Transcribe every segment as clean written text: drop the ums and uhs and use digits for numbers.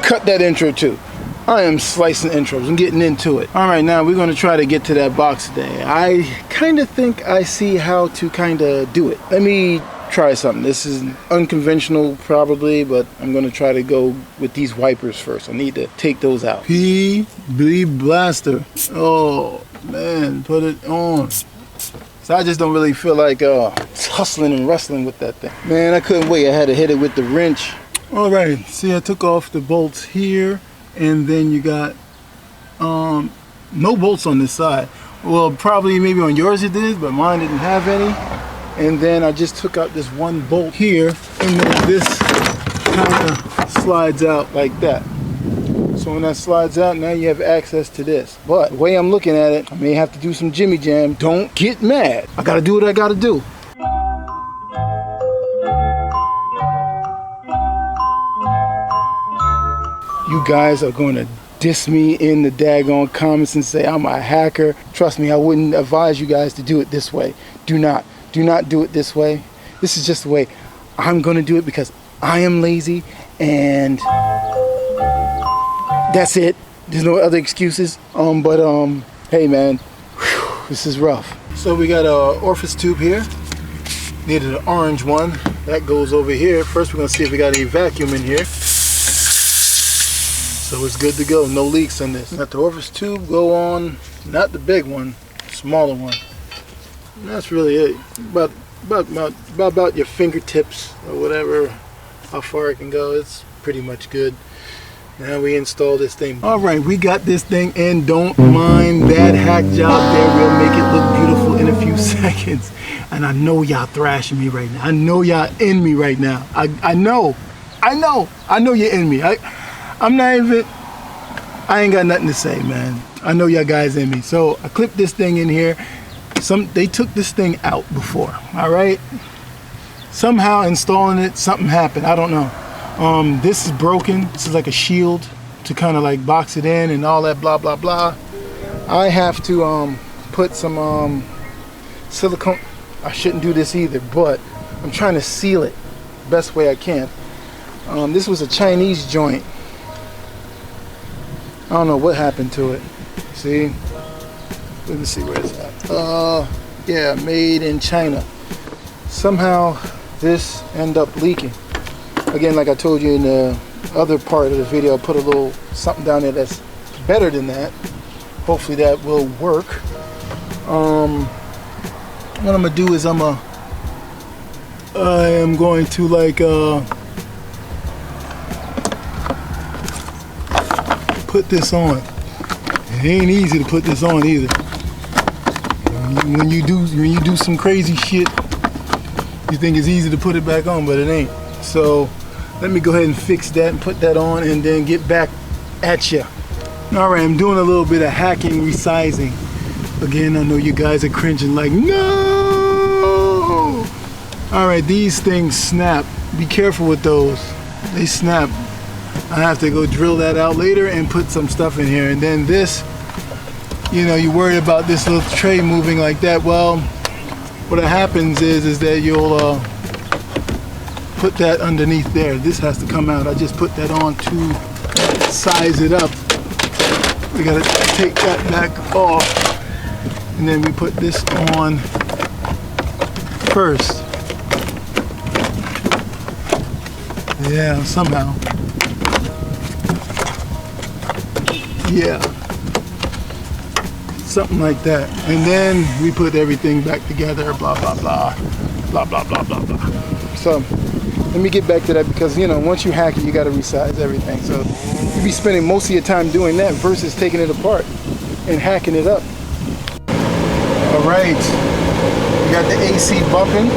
cut that intro too. I am slicing intros and getting into it. All right, now we're gonna try to get to that box today. I kind of think I see how to kind of do it. Let me try something. This is unconventional probably, but I'm gonna try to go with these wipers first. I need to take those out. PB Blaster. Oh man, put it on. So I just don't really feel like hustling and wrestling with that thing. Man, I couldn't wait. I had to hit it with the wrench. All right, see, I took off the bolts here, and then you got no bolts on this side. Well, probably maybe on yours it did, but mine didn't have any. And then I just took out this one bolt here, and then this kind of slides out like that. So when that slides out, now you have access to this. But the way I'm looking at it, I may have to do some jimmy jam. Don't get mad. I gotta do what I gotta do. You guys are gonna diss me in the daggone comments and say I'm a hacker. Trust me, I wouldn't advise you guys to do it this way. Do not do it this way. This is just the way I'm gonna do it because I am lazy, and that's it. There's no other excuses. Hey man, whew, this is rough. So we got a orifice tube here. Needed an orange one. That goes over here. First we're gonna see if we got any vacuum in here. So it's good to go, no leaks in this. Let the orifice tube go on, not the big one, smaller one. And that's really it. About your fingertips or whatever, how far it can go. It's pretty much good. Now we install this thing. All right, we got this thing, and don't mind that hack job there. We'll make it look beautiful in a few seconds. And I know y'all thrashing me right now. I know y'all in me right now. I know you're in me. I ain't got nothing to say, man. I know y'all guys in me. So I clipped this thing in here. They took this thing out before, all right? Somehow installing it, something happened, I don't know. This is broken. This is like a shield to kind of like box it in and all that blah, blah, blah. I have to put some silicone. I shouldn't do this either, but I'm trying to seal it the best way I can. This was a Chinese joint. I don't know what happened to it. See? Let me see where it's at. Yeah, made in China. Somehow this ended up leaking. Again, like I told you in the other part of the video, I put a little something down there that's better than that. Hopefully that will work. What I'm gonna do is I am going to like put this on. It ain't easy to put this on either. When you do some crazy shit, you think it's easy to put it back on, but it ain't. So let me go ahead and fix that and put that on, and then get back at ya. All right, I'm doing a little bit of hacking, resizing. Again, I know you guys are cringing like, no! All right, these things snap. Be careful with those. They snap. I have to go drill that out later and put some stuff in here. And then this, you know, you worry about this little tray moving like that. Well, what happens is that you'll put that underneath there. This has to come out. I just put that on to size it up. We gotta take that back off, and then we put this on first. Yeah, somehow. Yeah, something like that. And then we put everything back together, blah, blah, blah, blah, blah, blah, blah, blah. So let me get back to that, because, you know, once you hack it, you got to resize everything. So you be spending most of your time doing that versus taking it apart and hacking it up. All right, we got the AC bumping.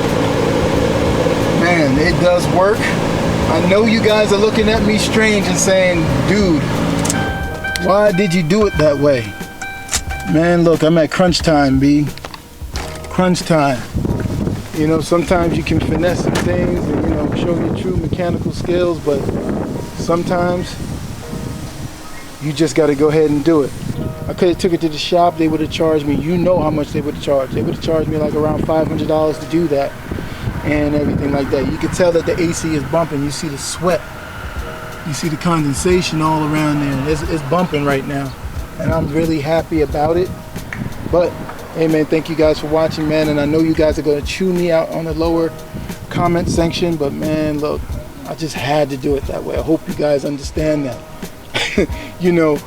Man, it does work. I know you guys are looking at me strange and saying, dude, why did you do it that way? Man, look, I'm at crunch time, B. Crunch time. You know, sometimes you can finesse some things and, you know, show your true mechanical skills, but sometimes you just got to go ahead and do it. I could have took it to the shop. They would have charged me, you know how much they would have charged. They would have charged me like around $500 to do that and everything like that. You can tell that the AC is bumping. You see the sweat. You see the condensation all around there. It's bumping right now, and I'm really happy about it. But hey man, thank you guys for watching, man, and I know you guys are going to chew me out on the lower comment section, but man, look, I just had to do it that way. I hope you guys understand that. You know,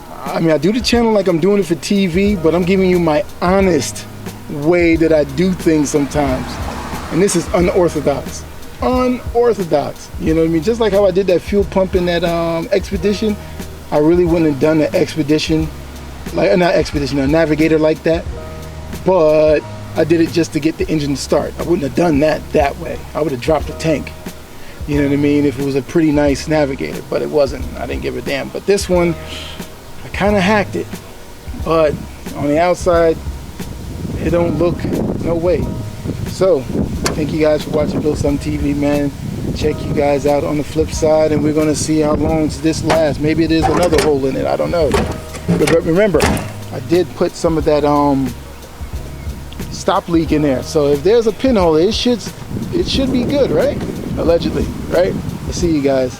I mean, I do the channel like I'm doing it for TV, but I'm giving you my honest way that I do things sometimes, and this is unorthodox. Unorthodox, you know what I mean? Just like how I did that fuel pump in that expedition, I really wouldn't have done the expedition, like not expedition, a navigator like that, but I did it just to get the engine to start. I wouldn't have done that way. I would have dropped the tank, you know what I mean, if it was a pretty nice navigator, but it wasn't. I didn't give a damn. But this one, I kind of hacked it, but on the outside it don't look no way. So thank you guys for watching Build Something TV, man. Check you guys out on the flip side, and we're going to see how long this lasts. Maybe there's another hole in it, I don't know. But remember, I did put some of that stop leak in there, so if there's a pinhole, it should be good, right? Allegedly, right? I'll see you guys.